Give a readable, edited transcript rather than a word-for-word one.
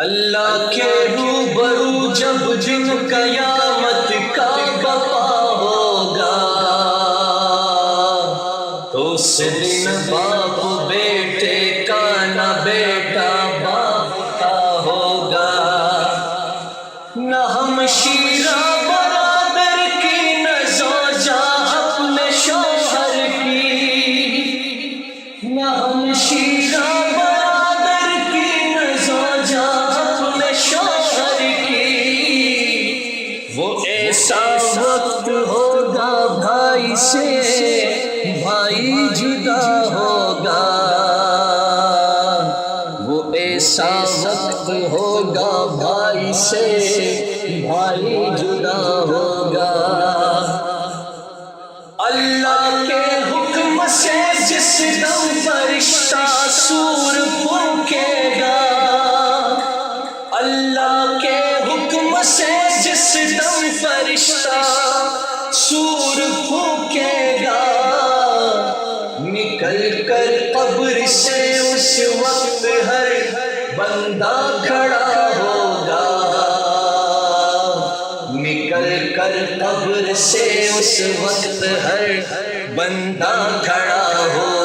اللہ کے روبرو جب دن قیامت کا بپا ہوگا تو اس دن باپ بیٹے کا نہ بیٹا باپ کا ہوگا، نہ ہم شیرہ برادر کی نہ زوجہ اپنے شوہر کی، نہ ہم شیرہ برادر کی نہ زوجہ اپنے شوہر کی۔ وہ ایسا وقت ہوگا بھائی سے بھائی جدا ہوگا، وہ ایسا وقت ہوگا بھائی سے بھائی جدا ہوگا۔ اللہ کے حکم سے جس دم فرشتہ سور پھونکے گا، اللہ کے حکم سے جس دم فرشتہ سور پھونکے گا، نکل کر قبر سے اس وقت ہر بندہ کھڑا ہوگا، نکل کر قبر سے اس وقت ہر بندہ کھڑا ہوگا۔